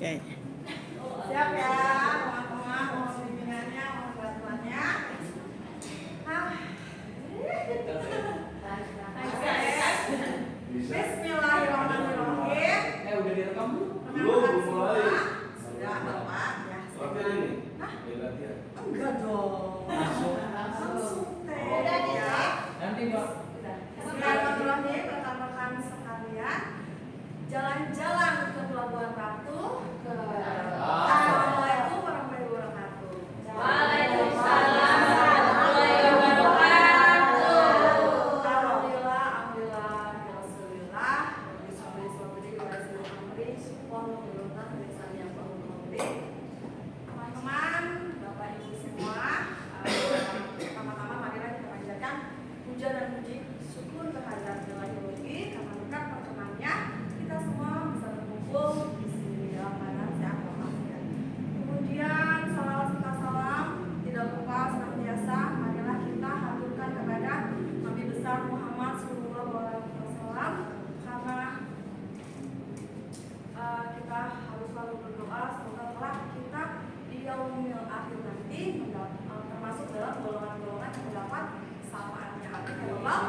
Oke. Siap ya, teman-teman, mohon bimbingannya, mohon bantuannya. Bismillahirrahmanirrahim. Udah direkam belum? Belum Mulai. Sudah, Bapak. Ya. Latihan ini? Hah? Latihan. Enggak dong. Langsung teh. Ya. Nanti Pak. Bismillahirrahmanirrahim, rekan-rekan sekalian. Jalan-jalan ke Pelabuhan Ratu. Assalamualaikum warahmatullahi wabarakatuh. Waalaikumsalam warahmatullahi wabarakatuh. Alhamdulillah, alhamdulillah, ya Rasulullah. Teman-teman, Bapak Ibu semua, pertama-tama marilah kita panjatkan puja dan puji syukur kehadirat Ilahi karena berkat perkenannya kita semua bisa berkumpul di sini dalam keadaan sehat walafiat. Kemudian salawat serta salam tidak lupa senantiasa marilah kita haturkan kepada Nabi besar Muhammad SAW karena kita harus selalu berdoa semoga kelak kita di yaumil akhir nanti termasuk dalam golongan-golongan yang mendapat syafaatnya. Amin ya Allah.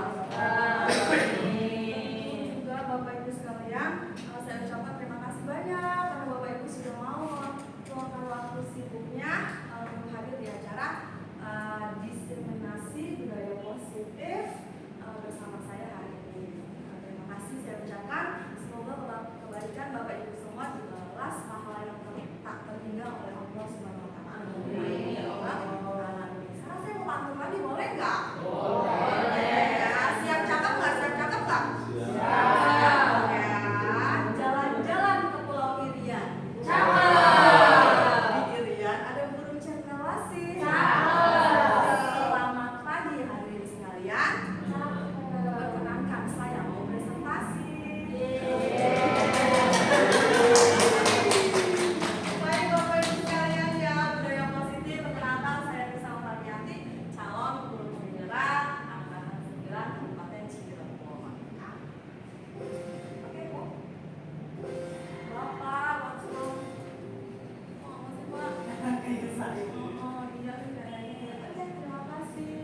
Juga Bapak Ibu sekalian, saya ucapkan terima kasih banyak karena Bapak Ibu sudah mau meluangkan waktu sibuknya untuk hadir di acara diseminasi budaya positif bersama saya hari ini. Terima kasih saya ucapkan. Semoga kebaikan Bapak Ibu semua dibalas pahala yang tak terhingga oleh Allah Subhanahu wa taala. Amin ya Allah. Sekarang saya mau pantun lagi, boleh nggak? Boleh. Ya, siap cakep nggak? Siap cakep nggak? Siap. Ya, jalan-jalan ke Pulau Irian. Di Irian ada burung cendrawasih. Selamat pagi hadirin sekalian. Perkenankan saya mau presentasi. Baik Bapak Ibu sekalian ya, budaya positif. Perkenalkan saya Risa Mardianti, calon guru penggerak angkatan 9 Kabupaten Cirebon. Oke Bu. Bapak, waktu masih Pak. Kayak saya. Oh iya kayaknya. Oke, terima kasih.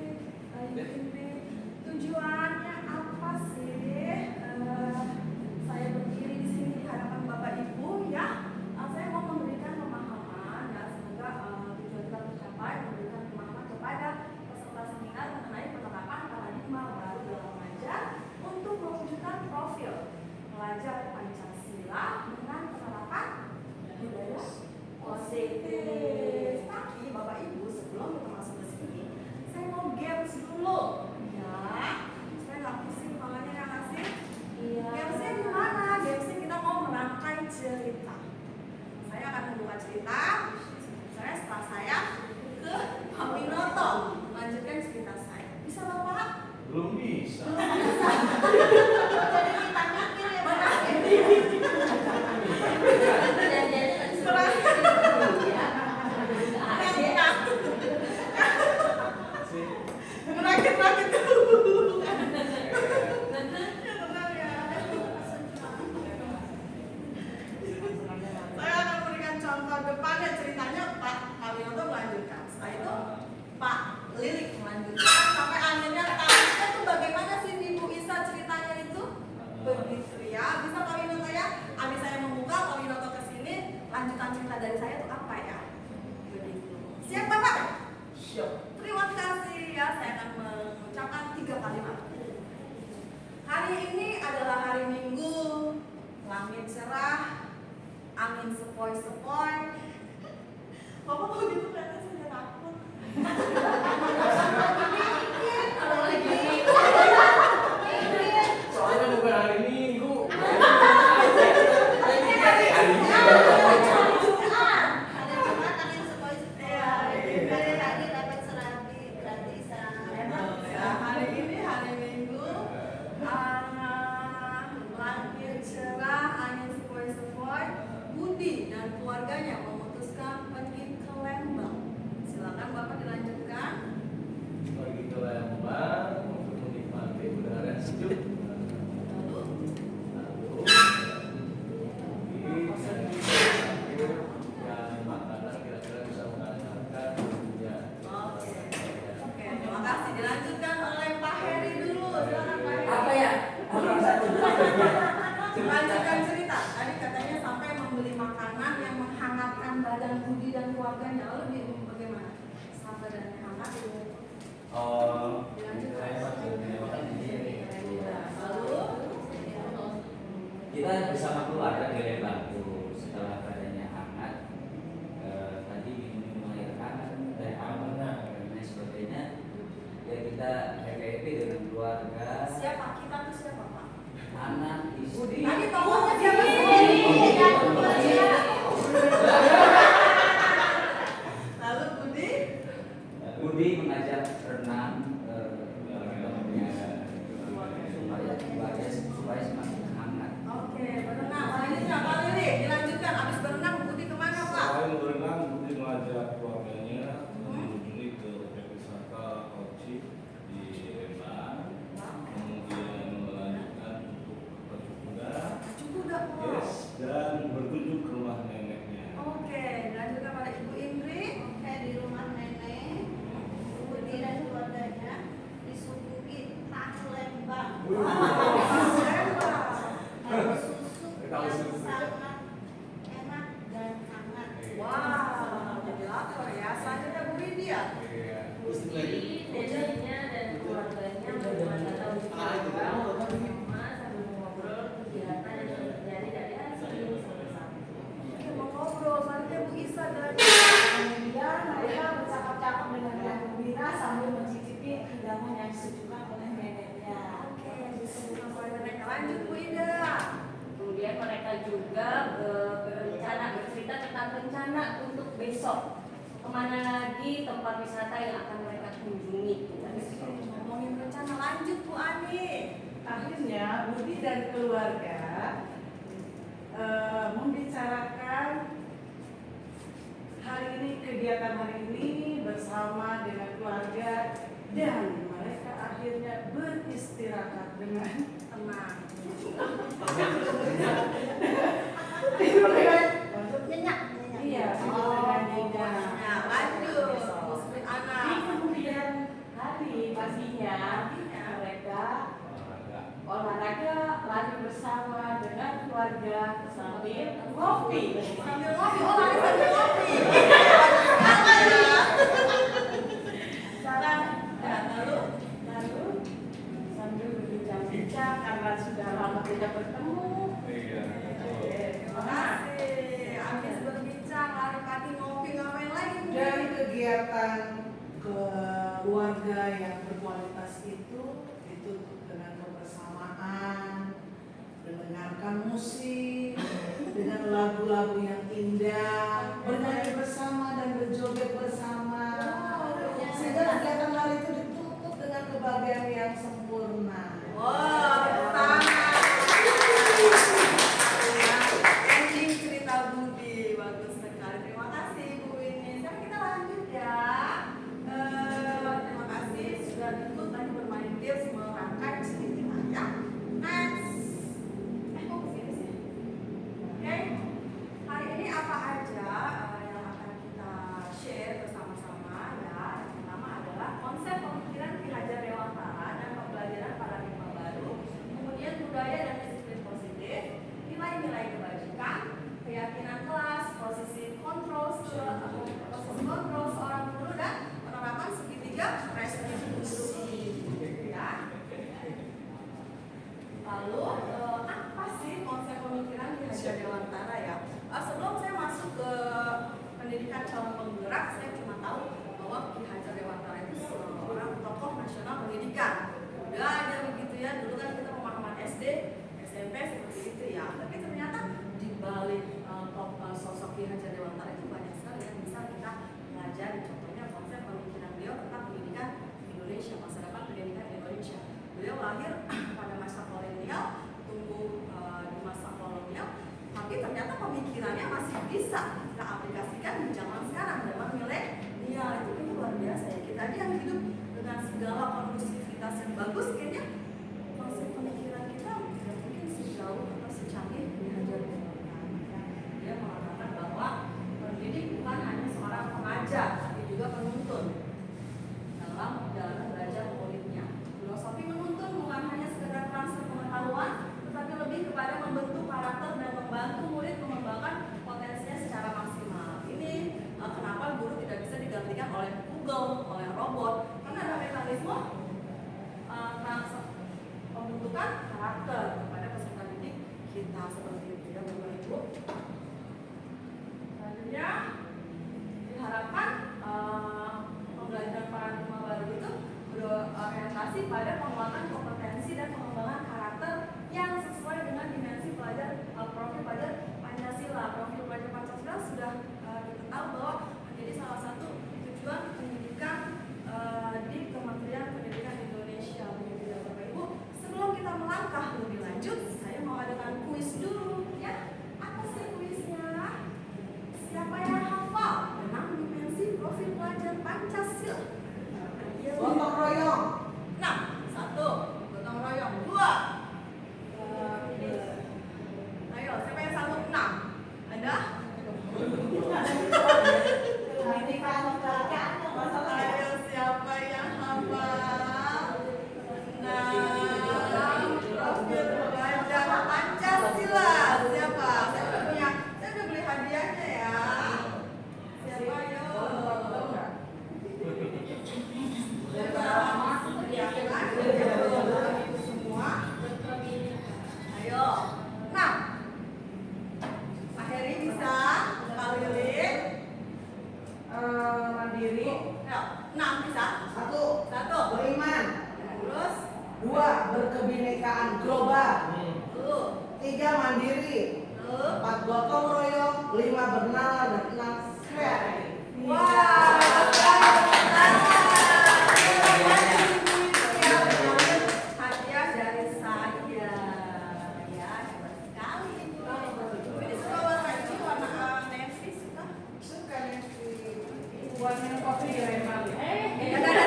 Ini tujuannya apa sih? Saya berdiri di sini di hadapan Bapak Ibu ya. Saya mau memberikan pemahaman ya, semoga tujuan kita tercapai, memberikan pemahaman kepada peserta seminar mengenai penerapan paradigma baru dalam mengajar untuk mewujudkan profil pelajar Pancasila dengan penerapan budaya positif. Tapi Bapak Ibu sebelum kita masuk ke sini, saya mau games dulu ya. Saya nggak pusing kepalanya ya nggak sih? Gamesnya gimana? Gamesnya kita mau merangkai cerita. Saya akan membuka cerita. Saya setelah saya ke Pak Winoto melanjutkan cerita saya. Bisa Bapak? Belum bisa. Jadi kita mikir ya Bapak. Merakit-rakit dulu. Saya akan memberikan contoh depannya ceritanya Pak Winoto melanjutkan. Setelah itu Pak Lilik melanjutkan sampai akhirnya tamatnya itu bagaimana sih Ibu Isa ceritanya itu? Begitu ya. Bisa Pak Winoto ya? Habis saya membuka Pak Winoto ke sini, lanjutan cerita dari saya itu apa ya? Begitu. Siap Bapak? Siap. Terima kasih ya. Saya akan mengucapkan 3 kalimat. Hari ini adalah hari Minggu, langit cerah, angin sepoi-sepoi. Bapak mau gitu kan? Saya takut. Soalnya bukan hari Minggu. Hari ini hari Minggu, langit cerah, angin sepoi-sepoi. Budi dan keluarganya memutuskan pergi ke Lembang. Silakan Bapak dilanjutkan. Lanjutkan cerita. Tadi katanya sampai membeli makanan yang menghangatkan badan Budi dan keluarganya. Lalu bagaimana? Sabar dan hangat itu. Oh, saya waktu makan ini. Lalu Kita bersama keluarga di Lembang tuh setelah badannya hangat, tadi minum air hangat, teh hangat, dan lain sebagainya. Ya kita happy dengan keluarga, siapa? Kita tuh siapa, Pak? anak, istri. Tadi tokohnya siapa sih? Lalu Budi? Budi mengajak renang supaya semakin hangat. Oke, berenang. Selanjutnya Pak Lili, dilanjutkan. Habis berenang Budi kemana, Pak? Selain berenang, Budi mengajak keluarganya mengunjungi ke objek wisata Orchid di Lembang. Kemudian melanjutkan untuk berpacu kuda, Cukup udah, Pak. yes, dan berkunjung ke rumah neneknya. Oke, dilanjutkan pada Ibu Indri. Oke, di rumah nenek, Budi dan keluarganya disuguhi tahu Lembang. Ada susu yang sangat enak dan hangat. Wow, jadi lapar ya. Selanjutnya Bu Widya. Budi, neneknya dan keluarganya datang di Lembang bersama sambil mengobrol kegiatan yang terjadi dari hari sama-sama. Oke, mau ngobrol. Selanjutnya Bu Isa dan Kemudian mereka bercakap-cakap dengan yang gembira sambil mencicipi hidangan yang disuguhkan oleh neneknya. Oke, disebutkan oleh mereka. Lanjut Bu Ida. Kemudian mereka juga berencana bercerita tentang rencana untuk besok kemana lagi tempat wisata yang akan mereka kunjungi. Ngomongin rencana, lanjut Bu Ani. Akhirnya Budi dan keluarga membicarakan kegiatan hari ini bersama dengan keluarga dan mereka akhirnya beristirahat dengan Tenang. Nyenyak, iya Oh, dengan nyenyak. ya, lanjut. Muslim Di anak. kemudian hari paginya mereka olahraga lari bersama dengan keluarga sambil ngopi. Sambil ngopi, oh lari sambil ngopi. Apa ya? Lalu sambil berbincang-bincang karena sudah lama tidak bertemu. Terima kasih. Habis berbincang, lari kaki ngopi, ngapain lagi Bu? Dari kegiatan keluarga yang berkualitas itu ditutup dengan kebersamaan, mendengarkan musik, dengan lagu-lagu yang indah, bernyanyi bersama dan berjoget bersama. Sehingga kegiatan hari itu ditutup dengan kebahagiaan yang sempurna. Wow, tepuk tangan. Ya, ending cerita Budi bagus sekali. Terima kasih Bu ini. Sekarang kita lanjut ya. Terima kasih sudah ikut tadi bermain games merangkai ceritanya. Next. Kok kesini sih? Oke. Hari ini apa aja yang akan kita share bersama-sama ya? Yang pertama adalah konsep pemikiran Ki Hajar Dewantara dan pembelajaran paradigma baru, kemudian budaya dan disiplin positif, nilai-nilai kebajikan, keyakinan kelas, posisi kontrol seorang guru dan penerapan segitiga restitusi. Ya. Lalu apa sih konsep pemikiran Ki Hajar Dewantara ya? Sebelum saya masuk ke pendidikan calon penggerak, saya cuma tahu bahwa Ki Hajar Dewantara itu seorang tokoh nasional pendidikan. Udah aja begitu ya, dulu kan kita pemahaman SD, SMP seperti itu ya. Tapi ternyata di balik sosok Ki Hajar Dewantara itu banyak sekali yang bisa kita pelajari. Contohnya konsep pemikiran beliau tentang pendidikan Indonesia, masa depan pendidikan Indonesia. Beliau lahir pada masa kolonial, tumbuh di masa kolonial, tapi ternyata pemikirannya masih bisa kita aplikasikan di zaman sekarang, zaman milenial. Itu kan luar biasa ya. Kita aja yang hidup dengan segala kondusivitas yang bagus, kayaknya konsep pemikiran kita tidak mungkin sejauh atau secanggih Ki Hajar Dewantara. Dia mengatakan bahwa pendidik bukan hanya seorang pengajar, tapi juga penuntun dalam perjalanan belajar muridnya. Filosofi menuntun bukan hanya sekedar transfer pengetahuan, tetapi lebih kepada membentuk gitu ya Bapak Ibu. Selanjutnya diharapkan pembelajaran paradigma baru itu berorientasi pada penguatan kompetensi dan pengembangan karakter yang sesuai dengan dimensi pelajar profil pelajar Pancasila. Profil pelajar Pancasila sudah kita tahu bahwa menjadi salah satu tujuan pendidikan di Kementerian Pendidikan Indonesia. Begitu ya Bapak Ibu. Sebelum kita melangkah lebih lanjut, saya mau adakan kuis dulu ya. Apa sih kuisnya? Siapa yang hafal 6 dimensi profil pelajar Pancasila? Gotong royong. 6. 1. Gotong royong. 2. Ayo, siapa yang sanggup 6? Ada? Ayo, siapa yang hafal 6 profil pelajar Pancasila? Siapa? Saya udah beli hadiahnya ya. Siapa ayo? Semua. Ayo. 6. Pak Heri bisa? Pak Lilik? Mandiri. Ayo, 6 bisa? 1. Beriman. Terus? 2. Berkebinekaan global. 3. Mandiri. 4. Gotong royong. 5. Bernalar. Dan 6. Kreatif. Wah, hadiah dari saya ya, hebat sekali ini. Ini suka warna ini, warna navy suka? Suka nih. Buat minum kopi di Remang. Terima kasih.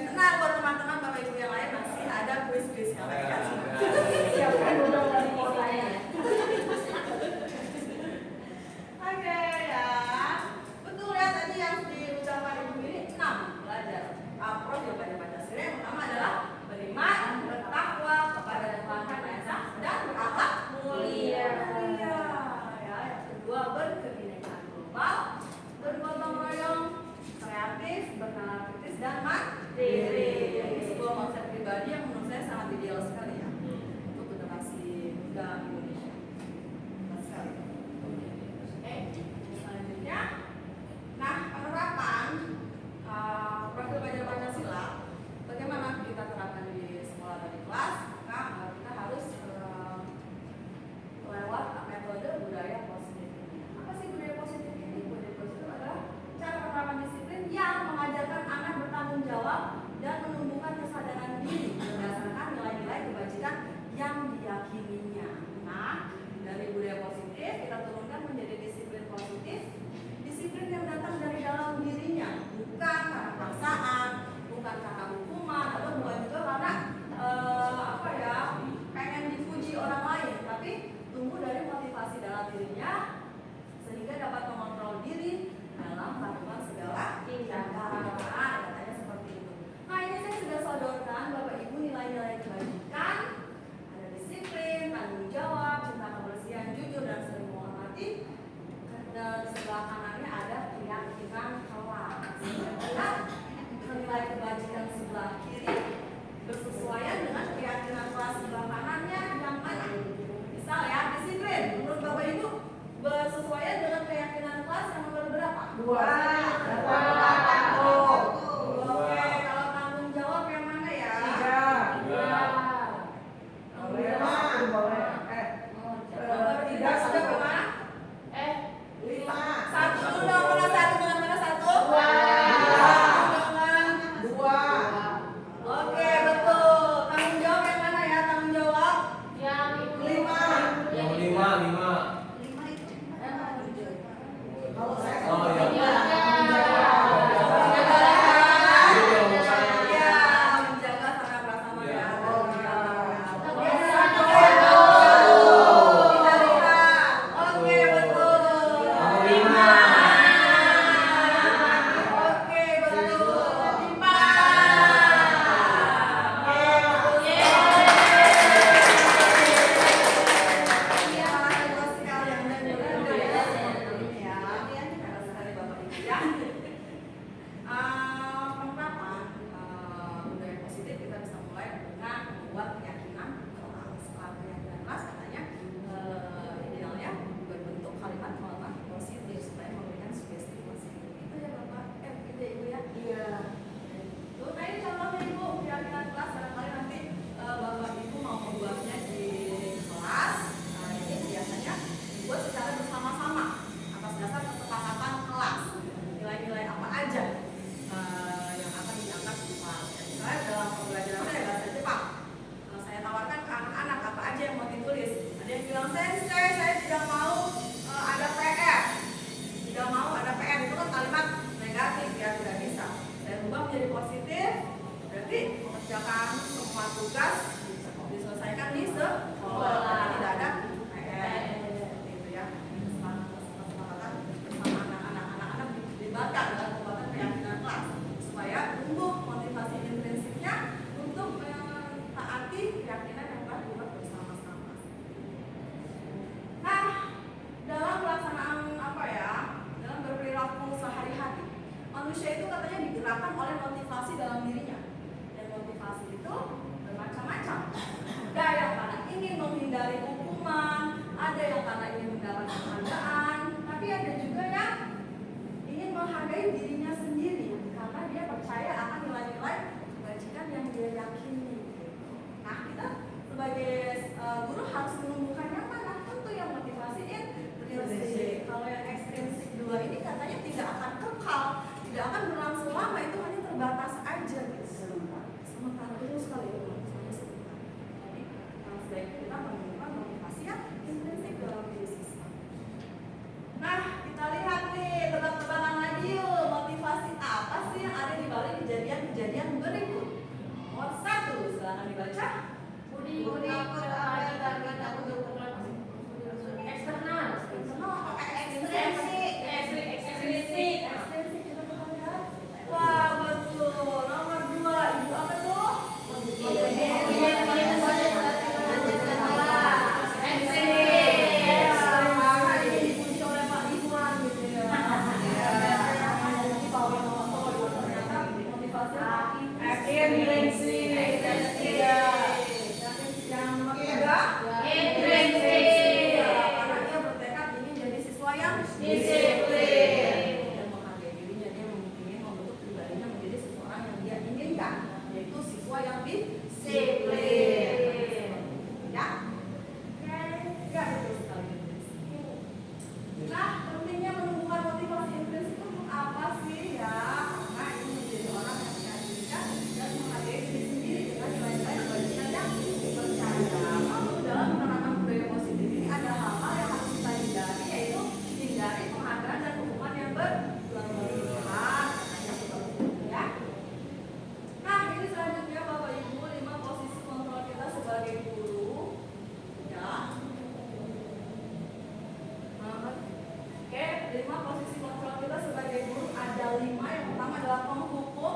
Tenang buat teman-teman Bapak Ibu yang lain masih ada kuis-kuis yang lain. Siapkan dulu dari saya. Oke ya, betul ya tadi yang diucapkan Ibu ini 6 belajar. Profil pada Pancasila yang pertama adalah beriman, bertakwa kepada Tuhan Yang Esa dan berakhlak mulia. Ya, yang kedua berkebinekaan global, bergotong royong, kreatif, bernalar kritis dan mandiri. Ini sebuah konsep pribadi yang menurut saya sangat ideal sekali tugas diselesaikan di sekolah, tapi tidak ada PR gitu ya. Kesepakatan bersama anak-anak dilibatkan dalam pembuatan keyakinan kelas supaya tumbuh motivasi intrinsiknya untuk mentaati keyakinan yang telah dibuat bersama-sama. Nah, dalam pelaksanaan dalam berperilaku sehari-hari, manusia itu katanya digerakkan oleh motivasi dalam dirinya, dan motivasi itu bermacam-macam. Ada yang karena ingin menghindari hukuman, ada yang karena ingin mendapat penghargaan, tapi ada juga yang ingin menghargai dirinya sendiri karena dia percaya akan nilai-nilai kebajikan yang dia yakini. Nah, kita sebagai guru harus menumbuhkan yang mana? Tentu yang motivasi intrinsik. Kalau yang ekstrinsik dua ini katanya tidak akan kekal, tidak akan berlangsung lama, itu hanya terbatas aja gitu. Sementara itu sekali itu. Jadi sebaiknya kita menemukan motivasi yang intrinsik dalam diri siswa. Nah, kita lihat nih, tebak-tebakan lagi yuk, motivasi apa sih yang ada di balik kejadian-kejadian berikut? Nomor 1, silakan dibaca. Budi takut ada kita untuk eksternal Eksternal, ekstrinsik ekstrinsik. Wah, betul. Nomor 2, ibu apa tuh? Dipuji oleh Pak Iwan gitu ya. Motivasi intrinsik. Yang nomor 3, Intrinsik. karena dia bertekad ingin jadi siswa yang Disiplin. dan menghargai dirinya, dia ingin membentuk pribadinya menjadi seseorang yang dia inginkan, yaitu siswa yang disiplin. Ya, ya betul sekali. Nah, pentingnya menumbuhkan motivasi intrinsik itu untuk apa sih ya? Karena ini menjadi orang yang meyakinkan dan menghargai diri sendiri dengan nilai-nilai kebajikan yang dipercaya. Lalu dalam menerapkan budaya positif ini ada hal-hal yang harus kita hindari, yaitu hindari penghargaan dan hukuman yang berlebihan. Katanya seperti itu ya. Nah, ini selanjutnya Bapak Ibu, 5 posisi kontrol kita sebagai guru. Ya. Oke, 5 posisi kontrol kita sebagai guru ada 5. Yang pertama adalah penghukum,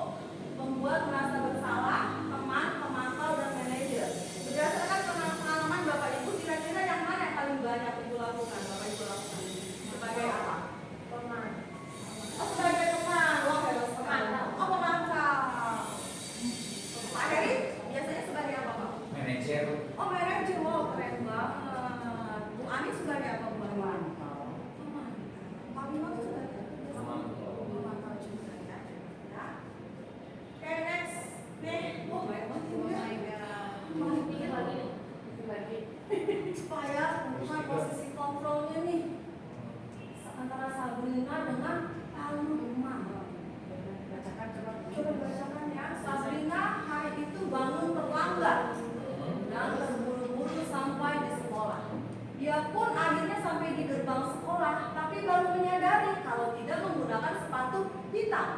membuat merasa bersalah, teman, pemantau, dan manajer. Berdasarkan pengalaman Bapak Ibu, kira-kira yang mana yang paling banyak Ibu lakukan? Bapak Ibu lakukan sebagai apa? Teman. Oh, sebagai teman. Wah, hebat sekali. Oh, pemantau. Pak Heri, biasanya sebagai apa, Pak? Manajer. Oh, manajer. Wow, keren banget. Bu Ani sebagai apa, Bu Ani? Pak Bimo itu sebagai pemantau juga ya. Ya. Oke, next. Nih, oh banyak banget ini ya. Mau pikir lagi nih. Lagi. Supaya menemukan posisi kontrolnya nih antara Sabrina dengan Palma. Coba bacakan ya. Sabrina hari itu bangun terlambat dan terburu-buru sampai di sekolah. Dia pun akhirnya sampai di gerbang sekolah, tapi baru menyadari kalau tidak menggunakan sepatu hitam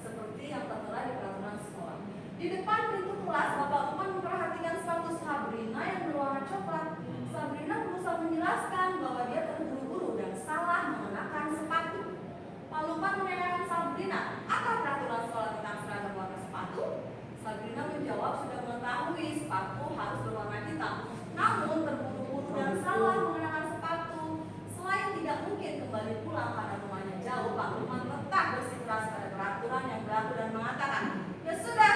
seperti yang tertera di peraturan sekolah. Di depan pintu kelas, Bapak Lukman memperhatikan sepatu Sabrina yang berwarna coklat. Sabrina berusaha menjelaskan bahwa dia terburu-buru dan salah mengenakan sepatu. Pak Lukman menanyakan Sabrina, apa peraturan sekolah tentang seragam warna sepatu? Sabrina menjawab sudah mengetahui sepatu harus berwarna hitam, namun terburu-buru dan salah mengenakan sepatu. Selain tidak mungkin kembali pulang karena rumahnya jauh, Pak Lukman tetap bersikeras pada peraturan yang berlaku dan mengatakan, ya sudah,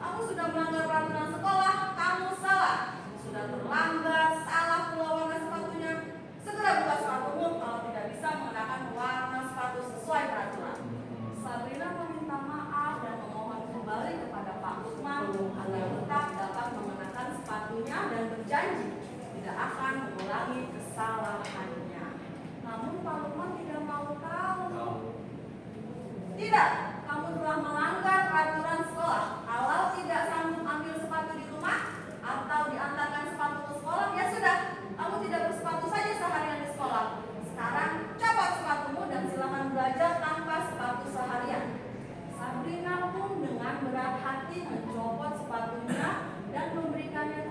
kamu sudah melanggar peraturan sekolah, kamu salah. Sudah terlambat, salah pula warna sepatunya. Segera buka sepatumu kalau tidak bisa mengenakan warna sepatu sesuai peraturan. Sabrina meminta maaf dan memohon kembali kepada Pak Lukman agar tetap dapat mengenakan sepatunya dan berjanji tidak akan mengulangi kesalahannya. Namun Pak Lukman tidak mau tahu. Tidak, kamu telah melanggar peraturan sekolah. Kalau tidak sanggup ambil sepatu di rumah atau diantarkan sepatu ke sekolah, ya sudah, kamu tidak bersepatu saja seharian di sekolah. Sekarang copot sepatumu dan silakan belajar tanpa sepatu seharian. Sabrina pun dengan berat hati mencopot sepatunya dan memberikannya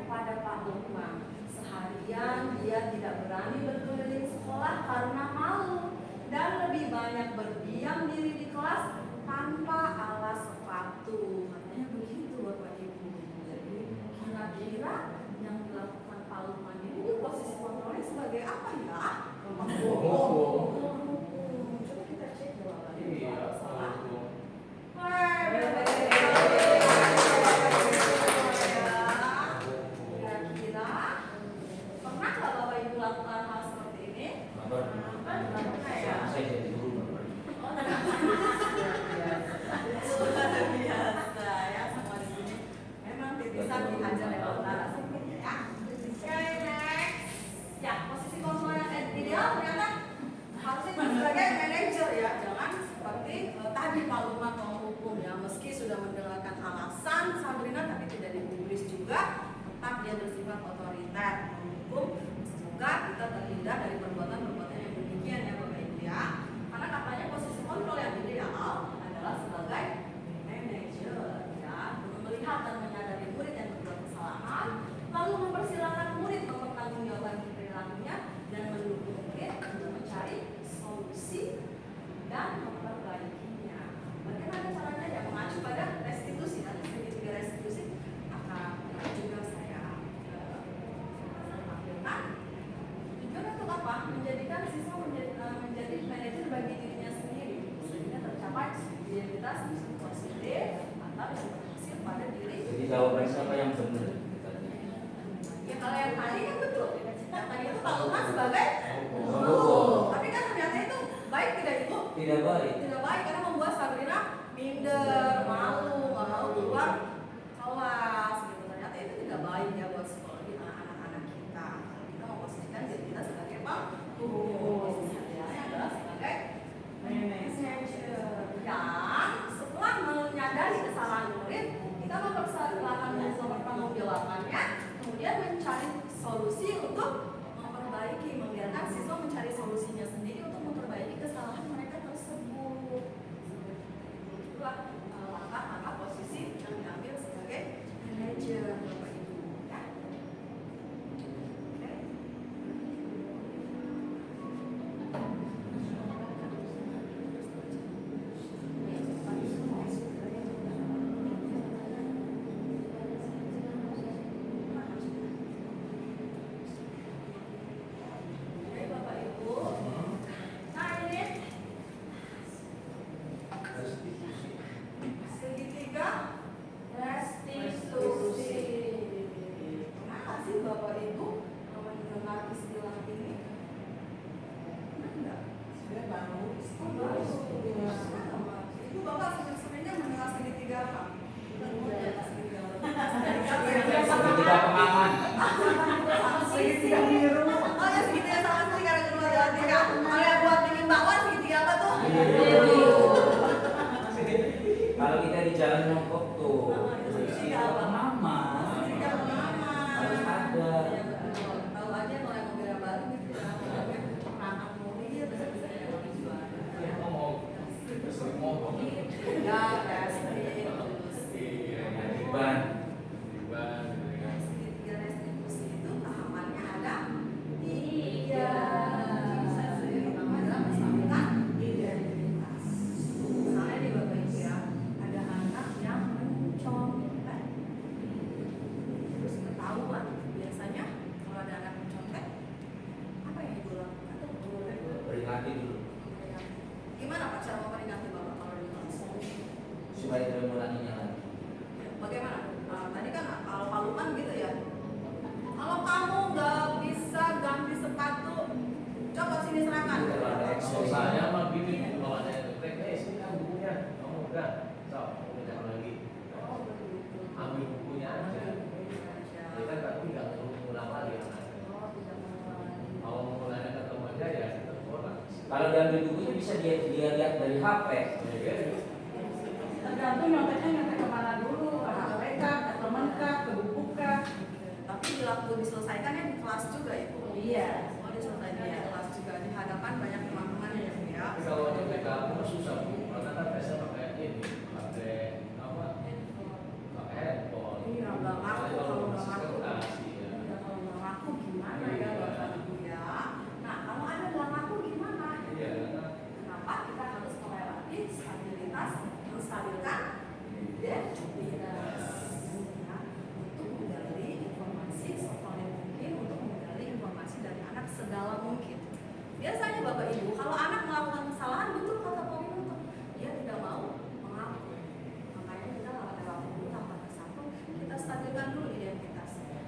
Sabrina tapi tidak digubris juga, tetap dia bersifat otoriter, menghukum. Semoga kita terhindar dari perbuatan-perbuatan yang demikian ya Bapak Ibu ya. Karena katanya posisi kontrol yang ideal adalah sebagai manajer ya, melihat dan menyadari murid yang berbuat kesalahan, lalu mempersilahkan murid mempertanggungjawabkan perilakunya dan mendukung murid untuk mencari solusi dan memperbaikinya. Bagaimana caranya? Ya mengacu pada restitusi, nanti segitiga restitusi akan juga saya tampilkan. Tujuan untuk apa? Menjadikan siswa menjadi manajer bagi dirinya sendiri, sehingga tercapai identitas positif atau yang berhasil pada diri. Jadi jawaban siapa yang benar? Ya kalau yang tadi kan betul. Yang tadi itu Pak Lukman sebagai guru. Tapi kan ternyata itu baik tidak Ibu? Tidak baik. Tidak baik karena membuat Sabrina minder, malu, nggak mau keluar kelas gitu. Ternyata itu tidak baik ya buat psikologi anak-anak kita. Kita memposisikan diri kita sebagai apa? Guru. Idealnya adalah sebagai manajer. Dan setelah menyadari kesalahan murid, kita mempertanggungjawabkannya, kemudian mencari solusi untuk memperbaiki, membiarkan siswa mencari solusinya sendiri untuk memperbaiki kesalahan mereka tersebut. Itulah langkah-langkah posisi yang diambil sebagai manajer Bapak Ibu ya. Oke. Oke Bapak Ibu. Nah ini segitiga restitusi. Kenapa sih Bapak Ibu mendengar istilah ini? Pernah enggak? Saya baru. Oh, baru. Ibu Bapak sebenarnya mendengar segitiga apa? Segitiga pengaman. Segitiga biru. Oh ya segitiga sama sih karena kedua jalan tiga. Kalau yang buat bikin bakwan segitiga apa tuh? Kalau kita di jalan nongkrong tuh, Segitiga apa? pengaman. Segitiga pengaman. Harus ada. Ya betul. Tahu aja kalau yang mobil baru gitu ya. Perangkat mobil bisa-bisa ya orang jualan. Ya, restitusi. Ban. Segitiga restitusi itu tahapannya ada tiga. Pertama adalah menstabilkan identitas. Misalnya nih Bapak Ibu ya, ada anak yang mencontek, terus ketahuan. Biasanya kalau ada anak mencontek, apa yang Ibu lakukan? Peringati dulu Gimana Pak cara memperingati Bapak kalau di kelas? supaya tidak mengulanginya lagi. Bagaimana? Tadi kan kalau Pak Lukman gitu ya. Kalau kamu nggak bisa ganti sepatu, coba sini serahkan. Kalau ada Kalau ekspos saya mah gini, kalau ada yang geprek, sini kan bukunya, kamu udah, sok, kamu jangan lagi, Oh begitu. ambil bukunya aja. Kita kan tapi nggak perlu ngulang lagi anak. Oh tidak mengulangi. Kalau mulainya ketemu aja ya kita sekolah. Kalau diambil bukunya bisa dia lihat dari HP. Tergantung nyonteknya kemana dulu, ke HP kah, ke teman kah, ke buku kah. Tapi diselesaikannya di kelas juga Ibu. Iya. Oh diselesaikan di kelas juga di hadapan banyak teman-teman ya Bu ya. Tapi kalau di kamu susah bu, karena kan biasa pakai ini, pakai apa? Pakai handphone. Iya nggak ngaku kalau nggak ngaku. Iya. Iya kalau nggak ngaku gimana ya Bapak Ibu ya. Nah kalau ada nggak ngaku gimana? Iya. Kenapa kita harus melatih stabilitas, menstabilkan identitas ya, untuk menggali informasi sesolid mungkin, untuk menggali informasi dari anak sedalam mungkin. Biasanya Bapak Ibu, kalau anak melakukan kesalahan, betul kata Pak Winoto, dia tidak mau mengaku. Makanya kita lewat dulu tanpa tersatu, kita stabilkan dulu identitasnya.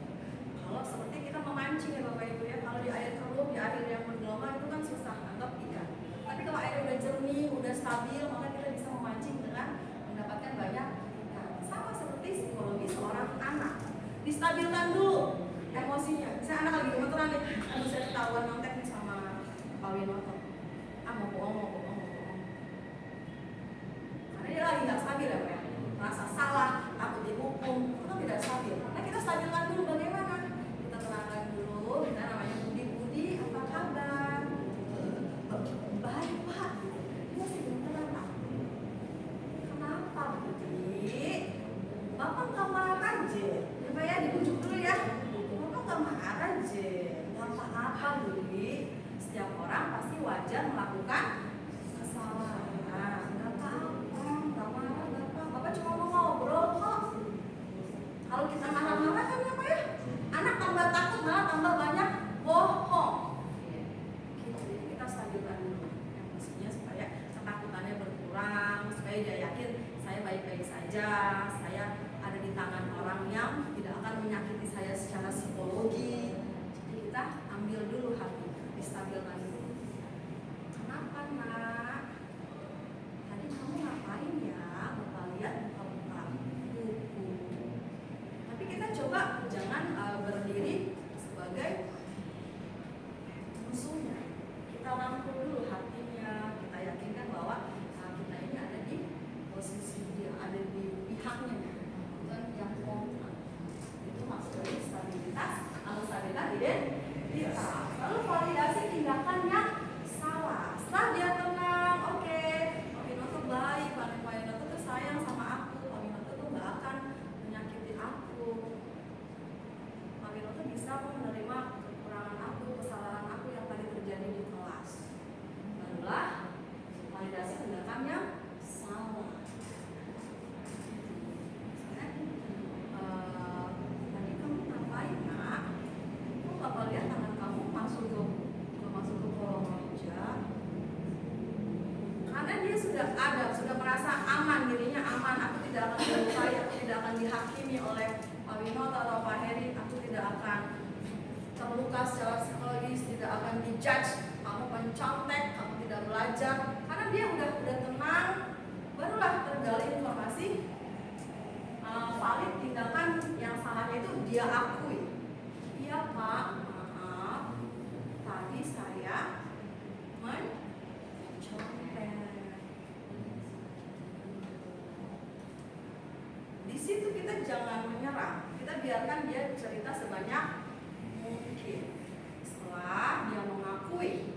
Kalau seperti kita memancing ya Bapak Ibu ya, kalau di air keruh, di air yang bergelombang itu kan susah, anggap ikan. Tapi kalau airnya udah jernih, udah stabil, maka kita bisa memancing dengan mendapatkan banyak ikan. Sama seperti psikologi seorang anak. Distabilkan dulu emosinya. Misalnya anak lagi gemeteran nih, aduh saya ketahuan nyontek nih sama Pak Winoto. Mau bohong. Karena dia lagi nggak stabil ya Pak ya. Merasa salah, takut dihukum, wajar melakukan kesalahan. Nggak apa-apa, nggak marah Bapak. Bapak cuma mau ngobrol kok. Kalau kita marah-marah kan apa ya? Anak tambah takut, malah tambah banyak bohong. Gitu, jadi kita stabilkan dulu emosinya supaya ketakutannya berkurang, supaya dia yakin saya baik-baik saja, saya ada di tangan orang yang tidak akan menyakiti saya secara psikologi. Jadi kita ambil dulu hati, distabilkan dulu. Kenapa nak? Tadi kamu ngapain ya? Bapak lihat buka buku. Tapi kita coba jangan berdiri sebagai musuhnya. Kita rangkul dulu hatinya, kita yakinkan bahwa kita ini ada di posisi dia, ada di pihaknya, bukan yang kontra. Itu maksud dari stabilitas, atau stabilitas identitas. Lalu validasi tindakan yang salah. Setelah dia tenang, oke, Pak Winoto baik, Pak Winoto tuh sayang sama aku, Pak Winoto tuh gak akan menyakiti aku, Pak Winoto bisa menerima kekurangan aku, kesalahan aku yang tadi terjadi di kelas. Barulah validasi tindakan yang salah. Tadi kamu ngapain nak? Kok Bapak lihat tangan kamu masuk ke kolong meja? Karena dia sudah ada, sudah merasa aman, dirinya aman. Aku tidak akan dilukai, aku tidak akan dihakimi oleh Pak Winoto atau Pak Heri. Aku tidak akan terluka secara psikologis, tidak akan dijudge. Kamu pencontek, kamu tidak belajar. Karena dia udah tenang, barulah tergali informasi valid tindakan yang salahnya itu dia akui. Iya Pak, maaf, tadi saya mencontek. Di situ kita jangan menyerang, kita biarkan dia cerita sebanyak mungkin. Setelah dia mengakui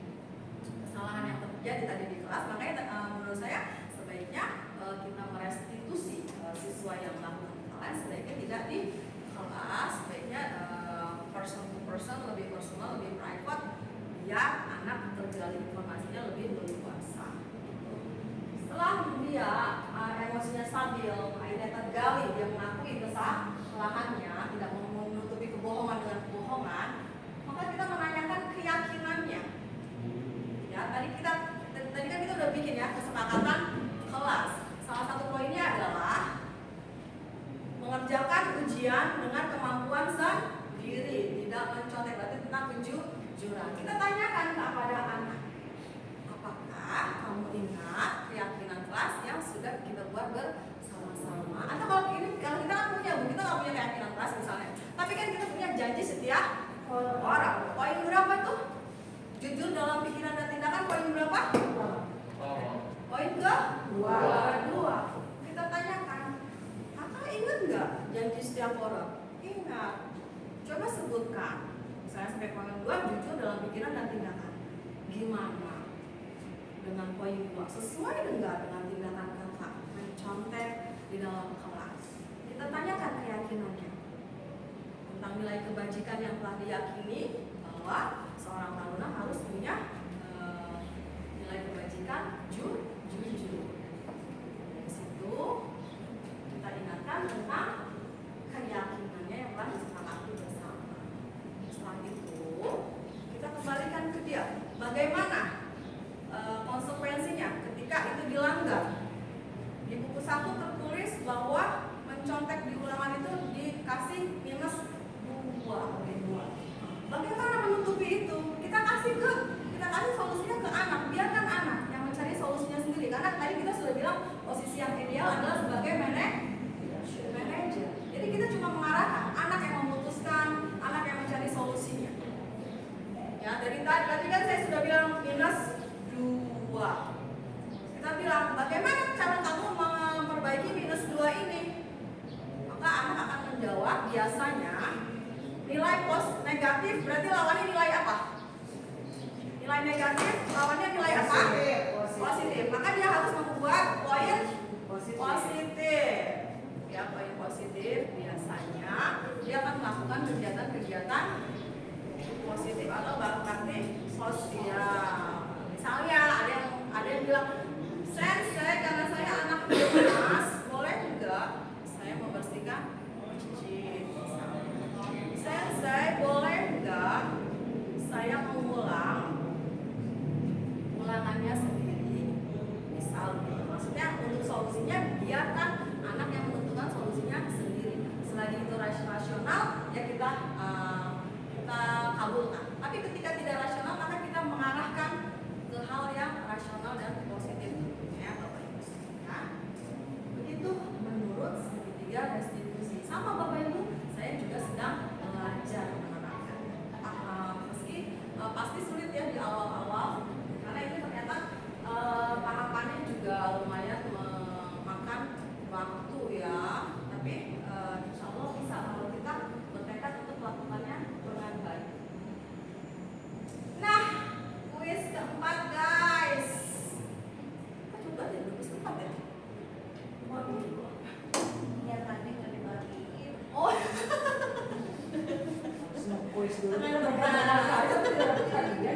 kesalahan yang terjadi tadi di kelas, makanya menurut saya sebaiknya kita merestitusi siswa yang melakukan kesalahan, sebaiknya tidak di kelas, sebaiknya person to person, lebih personal, lebih private, biar anak tergali informasinya lebih leluasa. Setelah dia emosinya stabil, akhirnya tergali, dia mengakui kesalahannya, tidak menutupi kebohongan dengan kebohongan, maka kita menanyakan keyakinannya. Ya, tadi kan kita udah bikin ya kesepakatan kelas. Salah satu poinnya adalah mengerjakan ujian dengan kemampuan sendiri, tidak mencontek, berarti tentang kejujuran. Kita tanyakan kepada anak, apakah kamu ingat keyakinan kelas yang sudah kita buat bersama-sama? Atau kalau kita kan punya, kita nggak punya keyakinan kelas misalnya, tapi kan kita punya janji setiap orang. Poin berapa tuh? Jujur dalam pikiran dan tindakan. Poin berapa? Poin kedua. Kita tanyakan, kakak ingat nggak janji setiap orang? Ingat. Coba sebutkan. Misalnya sampai poin 2, jujur dalam pikiran dan tindakan. Gimana dengan poin 2? Sesuai enggak dengan tindakan kakak mencontek di dalam kelas? Kita tanyakan keyakinannya tentang nilai kebajikan yang telah diyakini bahwa seorang taruna harus punya nilai kebajikan jujur. Dari situ kita ingatkan tentang keyakinannya yang telah disepakati bersama. Setelah itu kita kembalikan ke dia, bagaimana konsekuensinya ketika itu dilanggar. Di buku 1 tertulis bahwa mencontek di ulangan itu dikasih -2. Bagaimana menutupi itu? Kita kasih solusinya ke anak, biarkan anak yang mencari solusinya sendiri. Karena tadi kita sudah bilang posisi yang ideal adalah sebagai manajer. Jadi kita cuma mengarahkan, anak yang memutuskan, anak yang mencari solusinya. Ya, dari tadi kan saya sudah bilang -2. Kita bilang, bagaimana cara kamu memperbaiki -2 ini? Maka anak akan menjawab, biasanya nilai negatif berarti lawannya nilai apa? Nilai negatif lawannya nilai apa? Positif. Maka dia harus membuat poin positif. Ya, poin positif biasanya dia akan melakukan kegiatan-kegiatan positif atau bakti sosial. dulu. Tenang, Kita tenang. bakal saya tidak dapat hadiah.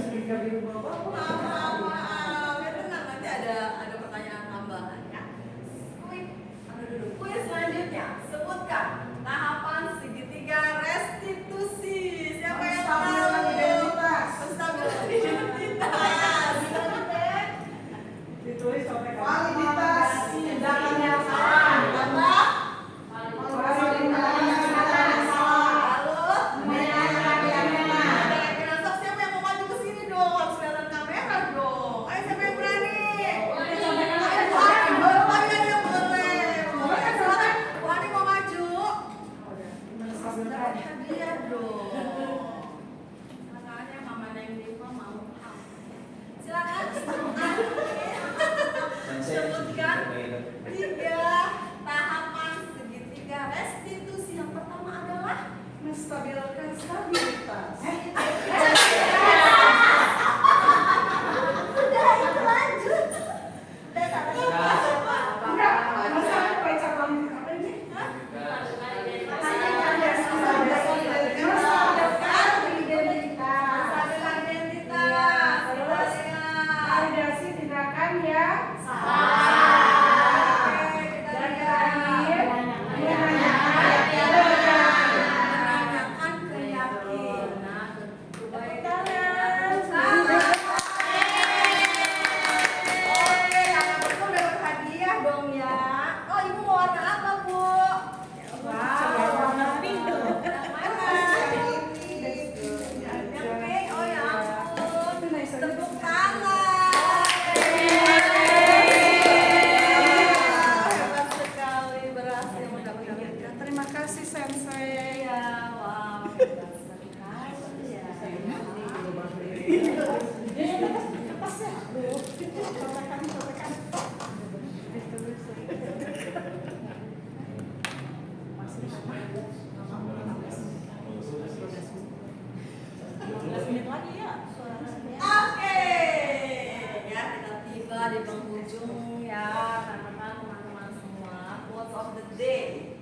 Serigam di rumah bapak. Maaf, ya tenang, nanti ada pertanyaan tambahan ya. Kuis selanjutnya, sebutkan tahapan segitiga restitusi. Siapa yang tahu? Penstabilan identitas. Penstabilan identitas. Ditulis sampai Validitas tindakan yang Apa? Validitas tindakan yang salah. Lalu? Menyatakan yang benar. Ada sok, siapa yang mau maju ke sini dong? Harus kelihatan kamera dong. Ayo siapa yang berani? Ayo, kalian yang boleh. Boleh, silakan. Wani mau maju? Dapat hadiah dong. Makanya Mama Neng Diva mau. Silakan. Dan saya Sebutkan 3 tahapan segitiga restitusi. Yang pertama adalah Menstabilkan stabilitas. udah itu lanjut. Udah sampai Enggak, masa aku baca apa ini? Menstabilkan identitas. Validasi tindakan yang Oke, kita dan lihat. terakhir Menanyakan keyakinan. Baik. Oke, anak betul dapat hadiah dong ya. Oh, ibu mau warna apa, Bu? warna pink. Yang mana? Yang pink. Oh ya ampun. Tepuk tangan. Hebat sekali, berhasil mendapatkan hadiah. Terima kasih Sensei. Ya, wow, hebat sekali ya. Oke, ya kita tiba di penghujung ya, teman-teman semua. Quotes of the day,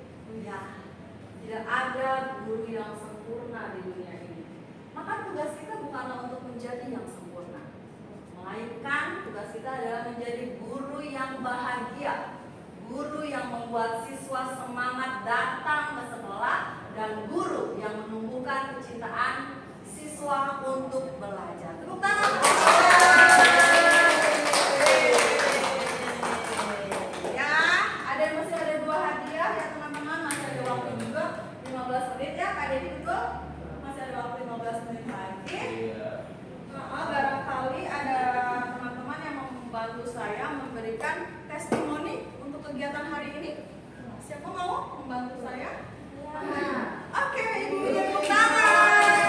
ya, tidak ada guru yang sempurna di dunia ini. Maka tugas kita bukanlah untuk menjadi yang sempurna, melainkan tugas kita adalah menjadi guru yang bahagia, guru yang membuat siswa semangat datang ke sekolah, dan guru yang menumbuhkan kecintaan siswa untuk belajar. Tepuk tangan. Ya, masih ada 2 hadiah ya teman-teman, masih ada waktu juga 15 menit ya, Kak Dedi betul? Masih ada waktu 15 menit lagi. Barangkali ada teman-teman yang membantu saya memberikan testimoni untuk kegiatan hari ini. Siapa mau membantu saya? Oke, ibu tepuk tangan.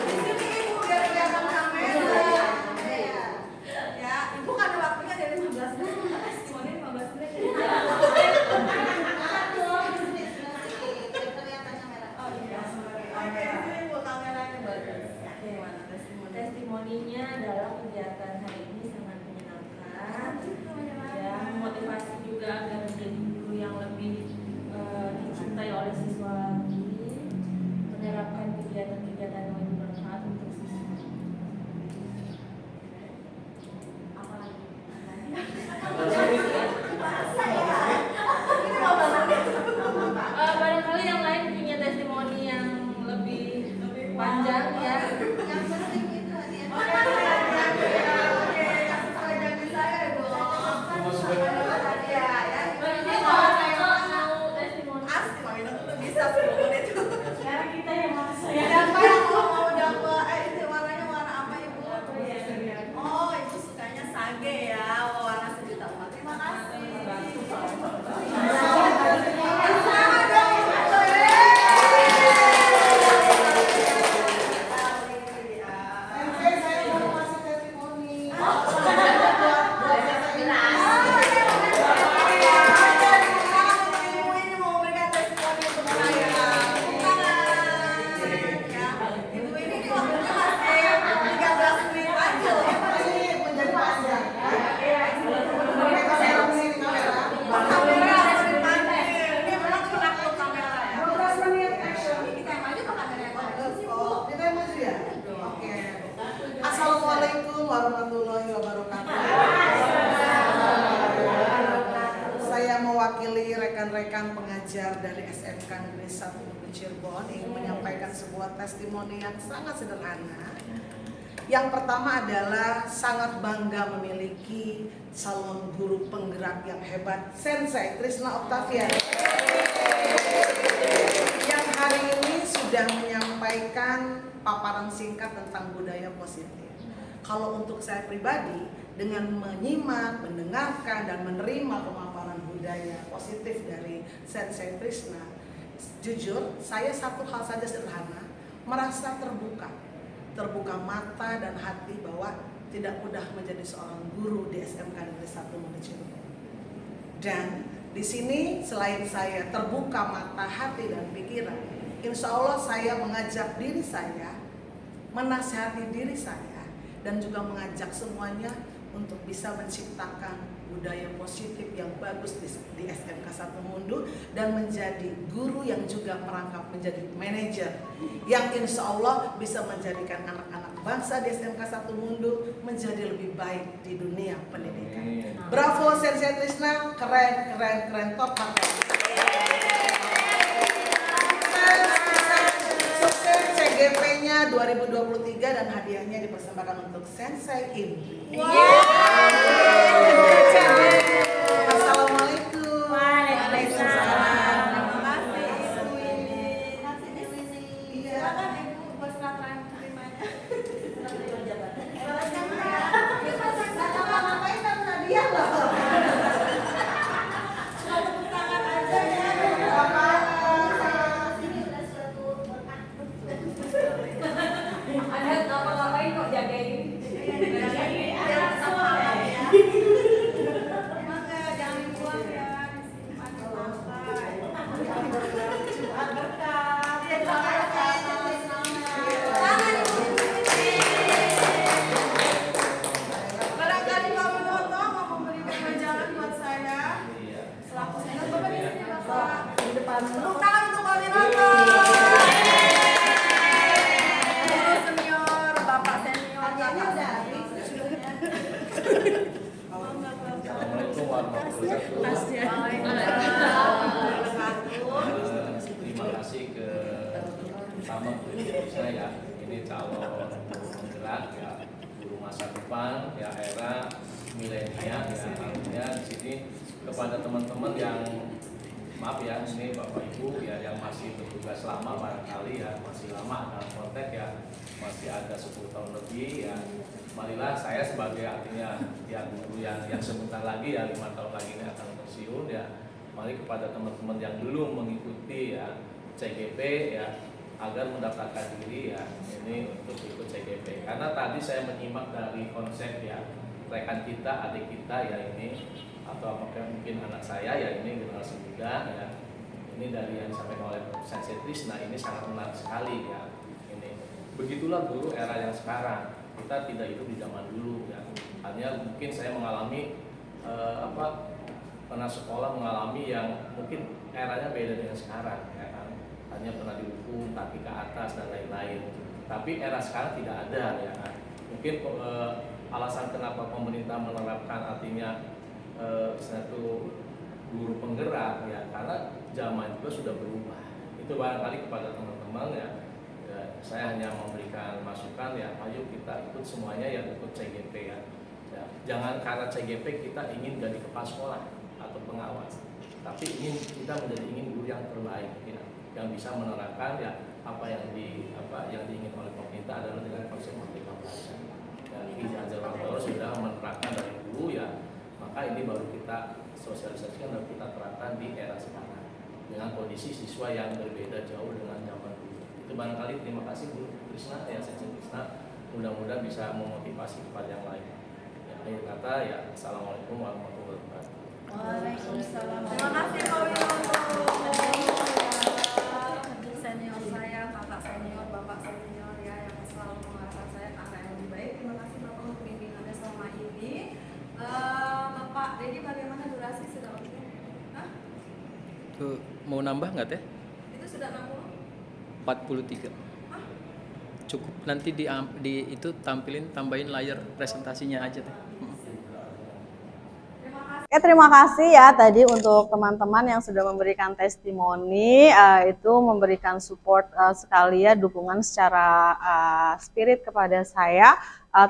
Di sini ibu biar kelihatan kamera. Ya, ibu kan ada waktunya dari 15 menit, testimoni 15 menit. Oh iya. Oke, di sini ibu kameranya bagus. Oke, mana testimoni? Testimoninya adalah kegiatan hari ini sangat menyenangkan, ya, memotivasi juga agar menjadi guru yang lebih dicintai oleh siswa lagi, menerapkan kegiatan-kegiatan yang lebih bermanfaat untuk siswa. Apa lagi? Bahasa ya. Ini mau bahasa. Barangkali yang lain punya testimoni yang lebih panjang ya. Yang penting itu hadiah. Oke, pengajar dari SMK Negeri 1 Negeri Cirebon ingin menyampaikan sebuah testimoni yang sangat sederhana. Yang pertama adalah sangat bangga memiliki calon guru penggerak yang hebat, Sensei Trisna Octavian, yang hari ini sudah menyampaikan paparan singkat tentang budaya positif. Kalau untuk saya pribadi, dengan menyimak, mendengarkan, dan menerima pemaparan budaya positif dari Sensei Trisna, jujur saya satu hal saja sederhana, merasa terbuka mata dan hati bahwa tidak mudah menjadi seorang guru di SMK Negeri 1 Negeri Cirebon. Dan di sini selain saya terbuka mata, hati, dan pikiran, insya Allah saya mengajak diri saya, menasihati diri saya, dan juga mengajak semuanya untuk bisa menciptakan budaya positif yang bagus di SMK 1 Mundu dan menjadi guru yang juga merangkap menjadi manajer yang insya Allah bisa menjadikan anak-anak bangsa di SMK 1 Mundu menjadi lebih baik di dunia pendidikan. Bravo Sensei Trisna, keren top pakai. Sukses CGP-nya 2023 dan hadiahnya dipersembahkan untuk Sensei Indri. Assalamualaikum. Waalaikumsalam. Terima kasih Ibu Winnie. Kasih di sini. Silakan Ibu buat surat terimanya. Ngapain kan hadiah loh. Tepuk tangan aja ya. Ini udah suatu berkah. Ada ngapa-ngapain kok jagain. Biar semangat ya. Emang jangan dibuang ya. Disimpan dipakai. Jumat berkah. Iya, terima kasih. Tangan Ibu Winnie. Barangkali Pak Winoto mau memberikan majalah buat saya. Selaku senior, Bapak di sini Bapak. Di depan Tepuk tangan untuk Pak Winoto. Guru senior, Bapak senior, Hadiahnya Bapak udah senior. Assalamualaikum warahmatullahi wabarakatuh. Terima kasih ke pertama saya ya, ini calon guru penggerak ya, guru masa depan ya, era milenial ya. Artinya di sini kepada teman-teman yang maaf ya, ini Bapak Ibu ya yang masih bertugas lama barangkali ya, masih lama dalam konteks ya, masih ada 10 tahun lebih ya. Marilah saya sebagai artinya yang guru yang sebentar lagi ya, 5 tahun lagi ini akan pensiun ya. Mari kepada teman-teman yang belum mengikuti ya CGP ya, agar mendaftarkan diri ya ini untuk ikut CGP. Karena tadi saya menyimak dari konsep ya, rekan kita, adik kita ya ini, atau apakah mungkin anak saya ya ini generasi muda ya. Ini dari yang disampaikan oleh Sensei Trisna ini sangat menarik sekali ya. Ini begitulah guru era yang sekarang. Kita tidak hidup di zaman dulu ya. Hanya mungkin saya mengalami pernah sekolah mengalami yang mungkin eranya beda dengan sekarang ya kan. Hanya pernah dihukum kaki ke atas dan lain-lain. Tapi era sekarang tidak ada ya kan. Mungkin alasan kenapa pemerintah menerapkan artinya satu guru penggerak ya, karena zaman juga sudah berubah. Itu barangkali kepada teman-teman ya. Saya hanya memberikan masukan ya, ayo kita ikut semuanya yang ikut CGP ya. Jangan karena CGP kita ingin jadi kepala sekolah atau pengawas, tapi kita ingin guru yang terbaik ya, yang bisa menerapkan ya apa yang diingin oleh pemerintah adalah dengan konsep merdeka belajar. Dan Ijazah Baru sudah menerapkan dari dulu ya, maka ini baru kita sosialisasikan dan kita terapkan di era sekarang dengan kondisi siswa yang berbeda jauh dengan zaman dulu. Itu barangkali. Terima kasih Bu Trisna ya, Sensei Trisna, mudah-mudahan bisa memotivasi kepada yang lain ya. Akhir kata ya, assalamualaikum warahmatullahi wabarakatuh. Waalaikumsalam. Terima kasih Pak Winoto. Senior saya, kakak senior, bapak senior ya yang selalu mengarahkan saya ke arah yang lebih baik. Terima kasih Bapak untuk bimbingannya selama ini. Bapak Dedi, bagaimana durasi sudah oke? Hah? Tuh, mau nambah nggak teh? Itu sudah 60? 43. Hah? Cukup nanti di itu tambahin layar presentasinya aja teh. Terima kasih. Oke, terima kasih ya tadi untuk teman-teman yang sudah memberikan testimoni, itu memberikan support sekalian dukungan secara spirit kepada saya,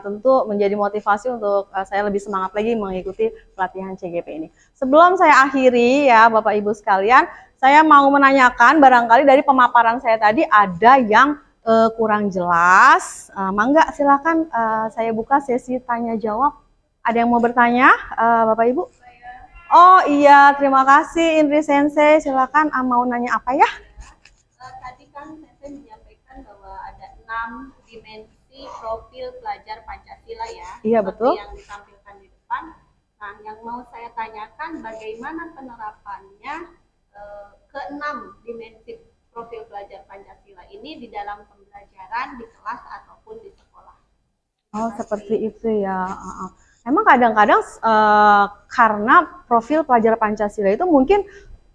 tentu menjadi motivasi untuk saya lebih semangat lagi mengikuti pelatihan CGP ini. Sebelum saya akhiri ya Bapak Ibu sekalian, saya mau menanyakan barangkali dari pemaparan saya tadi ada yang kurang jelas. Mangga silakan saya buka sesi tanya jawab. Ada yang mau bertanya, Bapak Ibu? Oh iya, terima kasih Indri Sensei. Silakan mau nanya apa ya? Tadi kan Sensei menyampaikan bahwa ada 6 dimensi profil pelajar Pancasila ya. Iya, seperti betul. yang ditampilkan di depan. Nah, yang mau saya tanyakan bagaimana penerapannya ke-6 dimensi profil pelajar Pancasila ini di dalam pembelajaran di kelas ataupun di sekolah. Oh, seperti itu ya. Emang kadang-kadang karena profil pelajar Pancasila itu mungkin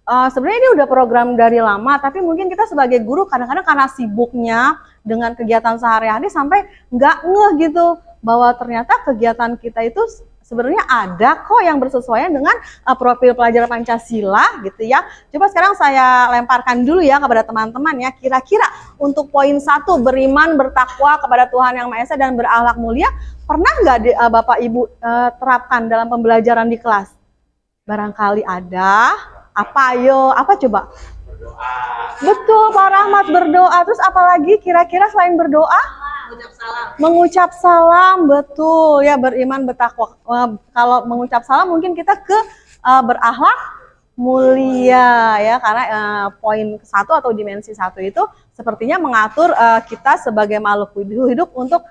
sebenarnya ini udah program dari lama, tapi mungkin kita sebagai guru kadang-kadang karena sibuknya dengan kegiatan sehari-hari sampai nggak ngeh gitu bahwa ternyata kegiatan kita itu sebenarnya ada kok yang bersesuaian dengan profil pelajar Pancasila gitu ya. Coba sekarang saya lemparkan dulu ya kepada teman-teman ya. Kira-kira untuk poin 1, beriman, bertakwa kepada Tuhan Yang Maha Esa dan berakhlak mulia, pernah nggak Bapak Ibu terapkan dalam pembelajaran di kelas? Barangkali ada. Apa ayo? Apa coba? Berdoa. Betul, Pak Rahmat, berdoa. Terus apalagi kira-kira selain berdoa? Mengucap salam, betul ya, beriman bertakwa. Kalau mengucap salam mungkin kita ke berakhlak mulia ya, karena poin 1 atau dimensi 1 itu sepertinya mengatur kita sebagai makhluk hidup untuk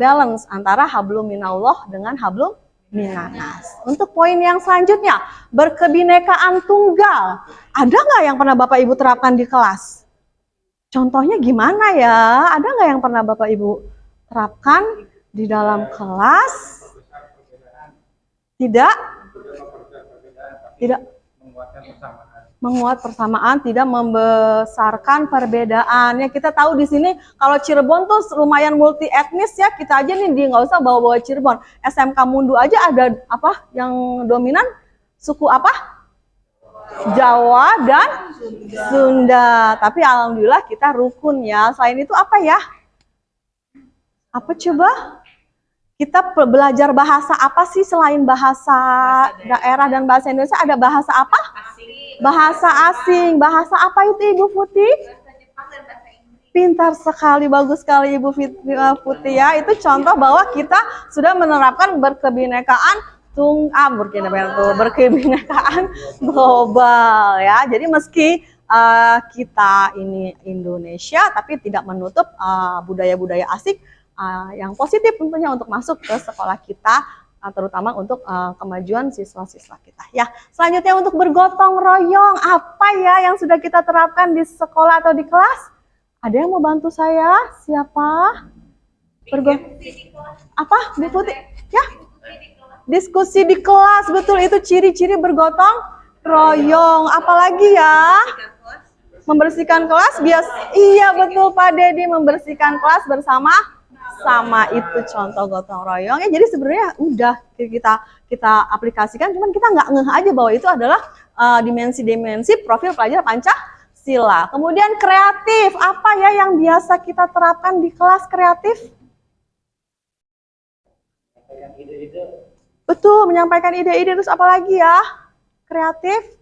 balance antara hablum minallah dengan hablum minanas. Untuk poin yang selanjutnya, berkebinekaan tunggal. Ada nggak yang pernah Bapak Ibu terapkan di kelas? Contohnya gimana ya? Ada nggak yang pernah Bapak Ibu terapkan di dalam kelas? Tidak menguat persamaan, tidak membesarkan perbedaan. Ya, kita tahu di sini kalau Cirebon tuh lumayan multi etnis ya. Kita aja nih nggak usah bawa-bawa Cirebon. SMK Mundu aja ada apa yang dominan? Suku apa? Jawa dan Sunda. Tapi alhamdulillah kita rukun ya. Selain itu apa ya? Apa coba? Kita belajar bahasa apa sih selain bahasa daerah dan bahasa Indonesia? Ada bahasa apa? Bahasa asing. Bahasa apa itu Ibu Putih? Pintar sekali, bagus sekali Ibu Putih ya. Itu contoh bahwa kita sudah menerapkan berkebinekaan berkebinekaan global ya. Jadi meski kita ini Indonesia, tapi tidak menutup budaya-budaya asing yang positif tentunya untuk masuk ke sekolah kita, terutama untuk kemajuan siswa-siswa kita ya. Selanjutnya untuk bergotong royong, apa ya yang sudah kita terapkan di sekolah atau di kelas? Ada yang mau bantu saya? Siapa? Apa Bu Putih? Ya? Diskusi di kelas, betul, itu ciri-ciri bergotong royong. Apalagi ya? Membersihkan kelas, iya betul Pak Dedi, membersihkan kelas bersama itu contoh gotong royong ya. Jadi sebenarnya udah kita aplikasikan, cuman kita nggak ngeh aja bahwa itu adalah dimensi-dimensi profil pelajar Pancasila. Kemudian kreatif, apa ya yang biasa kita terapkan di kelas kreatif? Betul, menyampaikan ide-ide. Terus apa lagi ya? Kreatif.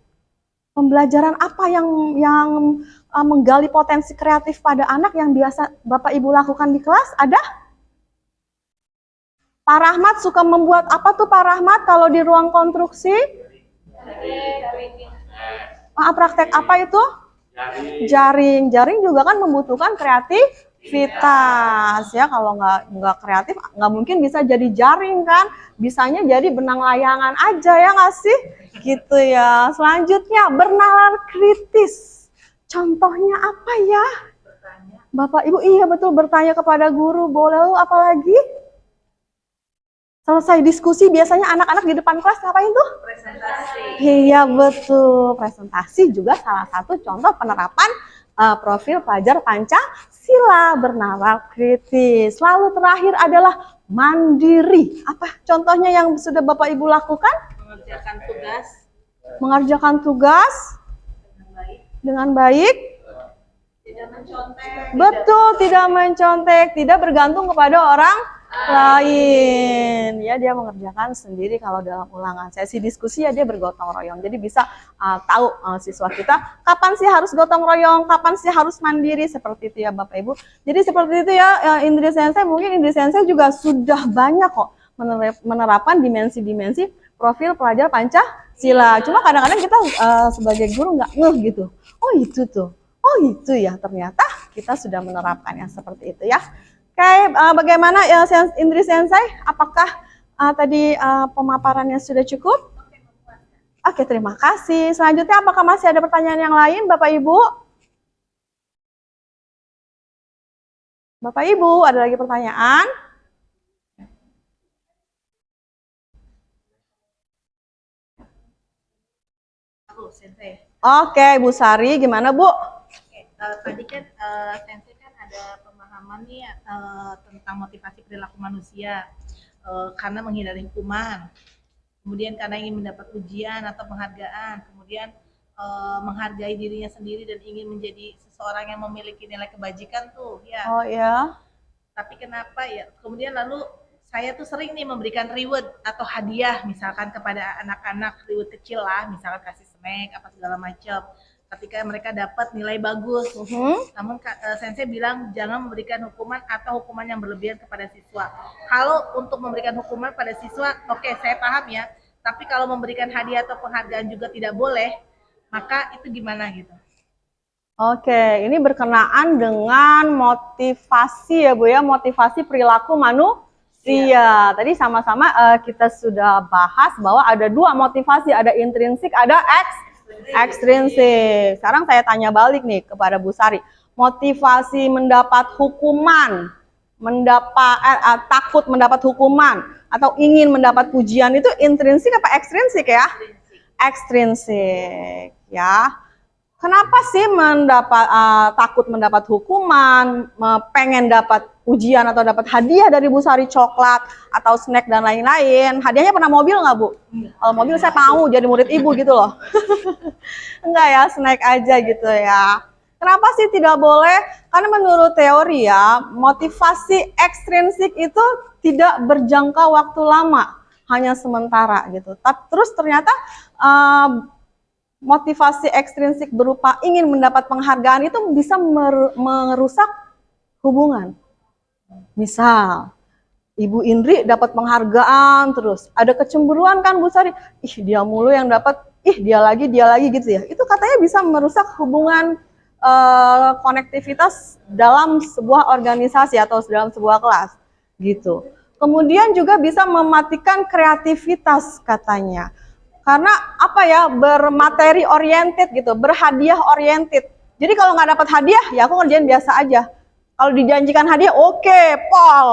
Pembelajaran apa yang menggali potensi kreatif pada anak yang biasa Bapak Ibu lakukan di kelas? Ada? Pak Rahmat suka membuat apa tuh Pak Rahmat kalau di ruang konstruksi? Praktek apa itu? Jaring. Jaring juga kan membutuhkan kreativitas ya. Kalau nggak kreatif nggak mungkin bisa jadi jaring kan, bisanya jadi benang layangan aja ya nggak sih gitu ya. Selanjutnya bernalar kritis, contohnya apa ya Bapak Ibu? Iya betul, bertanya kepada guru. Boleh lu apa lagi? Selesai diskusi biasanya anak-anak di depan kelas ngapain tuh? Presentasi. Iya betul, presentasi juga salah satu contoh penerapan profil pelajar Pancasila, bernalar kritis. Lalu terakhir adalah mandiri. Apa contohnya yang sudah Bapak Ibu lakukan? mengerjakan tugas mengerjakan tugas dengan baik, dengan baik, tidak mencontek, betul, tidak mencontek, tidak bergantung kepada orang lain. Ya, dia mengerjakan sendiri kalau dalam ulangan. Sesi diskusi ya dia bergotong royong. Jadi bisa tahu siswa kita kapan sih harus gotong royong, kapan sih harus mandiri, seperti itu ya Bapak Ibu. Jadi seperti itu ya Indri Sensei, mungkin Indri Sensei juga sudah banyak kok menerapkan dimensi-dimensi profil pelajar Pancasila. Cuma kadang-kadang kita sebagai guru nggak ngeh gitu. Oh itu tuh. Oh itu ya, ternyata kita sudah menerapkannya seperti itu ya. Oke, bagaimana ya Indri Sensei? Apakah tadi pemaparannya sudah cukup? Oke, terima kasih. Selanjutnya apakah masih ada pertanyaan yang lain Bapak Ibu? Bapak Ibu, ada lagi pertanyaan? aku Sensei. Oke, Bu Sari, gimana Bu? Tadi kan Sensei kan ada pemahaman nih tentang motivasi perilaku manusia karena menghindari hukuman, kemudian karena ingin mendapat ujian atau penghargaan, kemudian menghargai dirinya sendiri dan ingin menjadi seseorang yang memiliki nilai kebajikan tuh ya. Oh ya. Tapi kenapa ya? Kemudian lalu saya tuh sering nih memberikan reward atau hadiah misalkan kepada anak-anak, reward kecil lah, misalkan kasih snack apa segala macam. Ketika mereka dapat nilai bagus, namun Sensei bilang jangan memberikan hukuman atau hukuman yang berlebihan kepada siswa. Kalau untuk memberikan hukuman pada siswa, oke, saya paham ya. Tapi kalau memberikan hadiah atau penghargaan juga tidak boleh, maka itu gimana gitu? Oke, ini berkenaan dengan motivasi ya Bu ya, motivasi perilaku manusia. Tadi sama-sama kita sudah bahas bahwa ada dua motivasi, ada intrinsik, ada ekstrinsik. Sekarang saya tanya balik nih kepada Bu Sari. Motivasi mendapat hukuman, takut mendapat hukuman, atau ingin mendapat pujian itu intrinsik apa ekstrinsik ya? Ekstrinsik ya. Kenapa sih takut mendapat hukuman, pengen dapat ujian atau dapat hadiah dari Bu Sari, coklat atau snack dan lain-lain? Hadiahnya pernah mobil nggak Bu? Kalau mobil saya mau jadi murid Ibu gitu loh. Enggak ya, snack aja gitu ya. Kenapa sih tidak boleh? Karena menurut teori ya, motivasi ekstrinsik itu tidak berjangka waktu lama, hanya sementara gitu. Terus ternyata motivasi ekstrinsik berupa ingin mendapat penghargaan itu bisa merusak hubungan. Misal, Ibu Indri dapat penghargaan terus, ada kecemburuan kan Bu Sari, ih dia mulu yang dapat, ih dia lagi gitu ya. Itu katanya bisa merusak hubungan konektivitas dalam sebuah organisasi atau dalam sebuah kelas gitu. Kemudian juga bisa mematikan kreativitas katanya. Karena apa ya, bermateri oriented gitu, berhadiah oriented. Jadi kalau nggak dapat hadiah, ya aku ngerjain biasa aja. Kalau dijanjikan hadiah, oke, pol,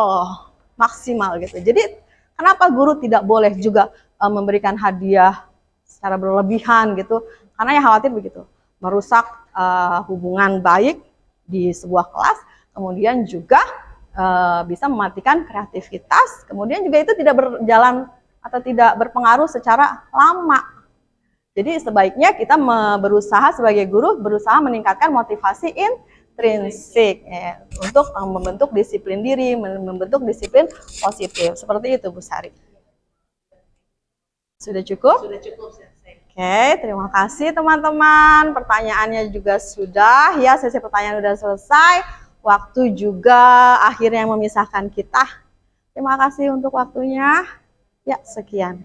maksimal gitu. Jadi kenapa guru tidak boleh juga memberikan hadiah secara berlebihan gitu? Karena ya khawatir begitu, merusak hubungan baik di sebuah kelas, kemudian juga bisa mematikan kreativitas, kemudian juga itu tidak berjalan atau tidak berpengaruh secara lama. Jadi sebaiknya kita berusaha sebagai guru, berusaha meningkatkan motivasi intrinsik ya, untuk membentuk disiplin diri, membentuk disiplin positif. Seperti itu Bu Sari. Sudah cukup? Sudah cukup, Sensei. Oke, terima kasih teman-teman. Pertanyaannya juga sudah ya, sesi pertanyaan sudah selesai. Waktu juga akhirnya yang memisahkan kita. Terima kasih untuk waktunya. Ya, sekian.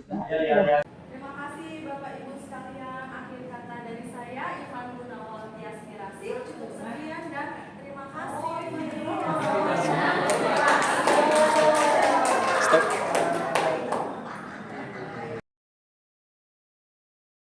Oke.